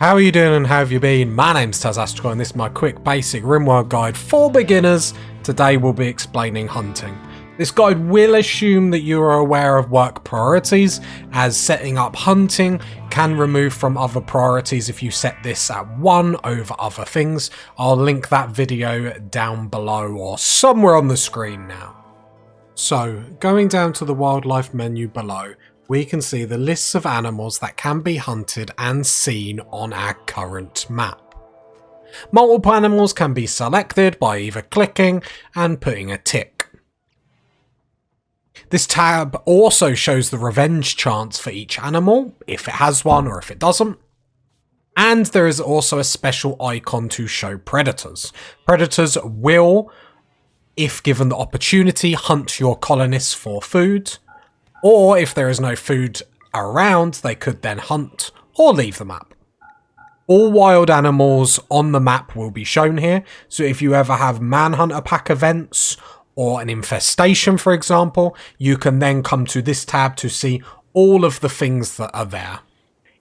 How are you doing and how have you been? My name's Tazastrical and this is my quick basic Rimworld guide for beginners. Today we'll be explaining hunting. This guide will assume that you are aware of work priorities, as setting up hunting can remove from other priorities if you set this at 1 over other things. I'll link that video down below or somewhere on the screen now. So, going down to the wildlife menu below, we can see the lists of animals that can be hunted and seen on our current map. Multiple animals can be selected by either clicking and putting a tick. This tab also shows the revenge chance for each animal, if it has one or if it doesn't. And there is also a special icon to show predators. Predators will, if given the opportunity, hunt your colonists for food. Or if there is no food around, they could then hunt or leave the map. All wild animals on the map will be shown here, so if you ever have manhunter pack events or an infestation, for example, you can then come to this tab to see all of the things that are there.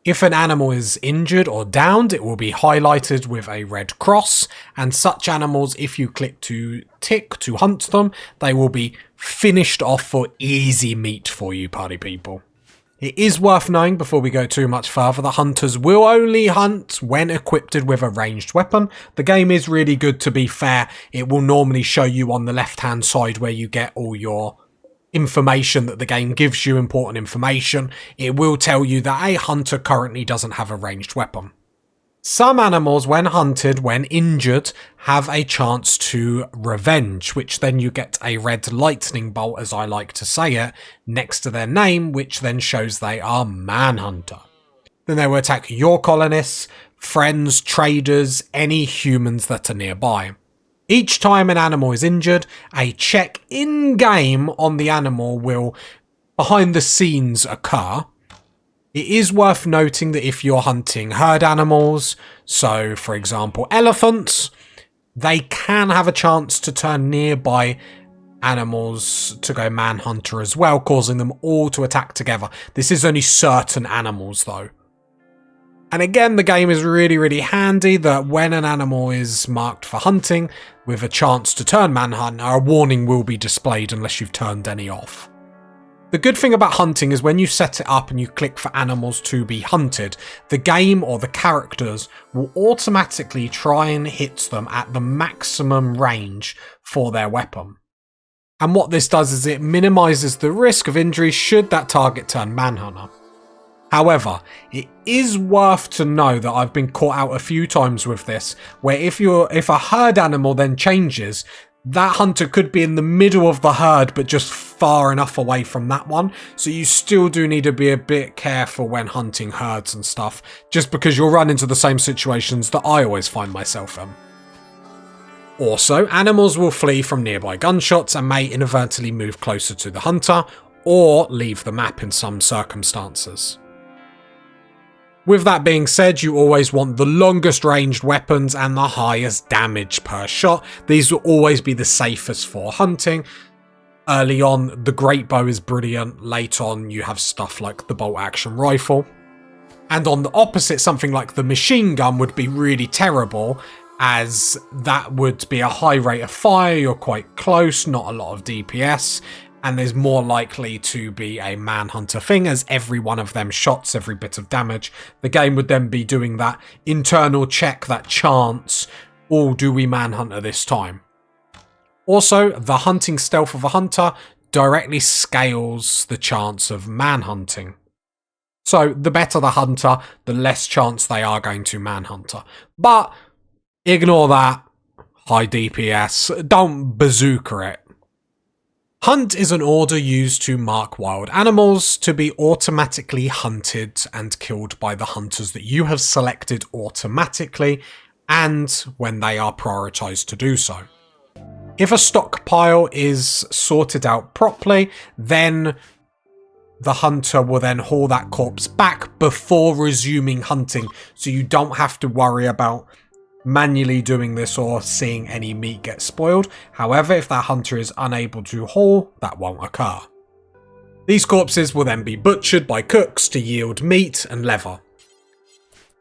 If an animal is injured or downed, it will be highlighted with a red cross, and such animals, if you click to tick to hunt them, they will be finished off for easy meat for you party people. It is worth knowing before we go too much further that hunters will only hunt when equipped with a ranged weapon. The game is really good, to be fair. It will normally show you on the left hand side where you get all your information that the game gives you, important information. It will tell you that a hunter currently doesn't have a ranged weapon. Some animals, when hunted, when injured, have a chance to revenge, which then you get a red lightning bolt, as I like to say it, next to their name, which then shows they are manhunter. Then they will attack your colonists, friends, traders, any humans that are nearby. Each time an animal is injured, a check in-game on the animal will, behind the scenes, occur. It is worth noting that if you're hunting herd animals, so for example elephants, they can have a chance to turn nearby animals to go manhunter as well, causing them all to attack together. This is only certain animals though. And again, the game is really handy that when an animal is marked for hunting with a chance to turn manhunter, a warning will be displayed unless you've turned any off. The good thing about hunting is when you set it up and you click for animals to be hunted, the game or the characters will automatically try and hit them at the maximum range for their weapon. And what this does is it minimises the risk of injury should that target turn manhunter. However, it is worth to know that I've been caught out a few times with this, where if a herd animal then changes, that hunter could be in the middle of the herd but just far enough away from that one, so you still do need to be a bit careful when hunting herds and stuff, just because you'll run into the same situations that I always find myself in. Also, animals will flee from nearby gunshots and may inadvertently move closer to the hunter, or leave the map in some circumstances. With that being said, you always want the longest ranged weapons and the highest damage per shot. These will always be the safest for hunting. Early on, the great bow is brilliant. Late on, you have stuff like the bolt action rifle. And on the opposite, something like the machine gun would be really terrible, as that would be a high rate of fire, you're quite close, not a lot of DPS. And there's more likely to be a manhunter thing, as every one of them shots every bit of damage. The game would then be doing that internal check, that chance, or do we manhunter this time? Also, the hunting stealth of a hunter directly scales the chance of manhunting. So the better the hunter, the less chance they are going to manhunter. But ignore that, high DPS, don't bazooka it. Hunt is an order used to mark wild animals to be automatically hunted and killed by the hunters that you have selected automatically, and when they are prioritised to do so. If a stockpile is sorted out properly, then the hunter will then haul that corpse back before resuming hunting, so you don't have to worry about manually doing this or seeing any meat get spoiled. However, if that hunter is unable to haul, that won't occur. These corpses will then be butchered by cooks to yield meat and leather.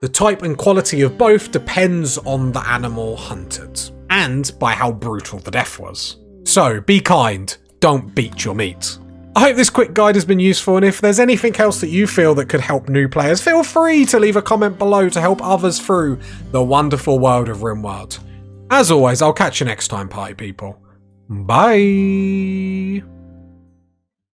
The type and quality of both depends on the animal hunted, and by how brutal the death was. So be kind, don't beat your meat. I hope this quick guide has been useful, and if there's anything else that you feel that could help new players, feel free to leave a comment below to help others through the wonderful world of Rimworld. As always, I'll catch you next time, party people. Bye!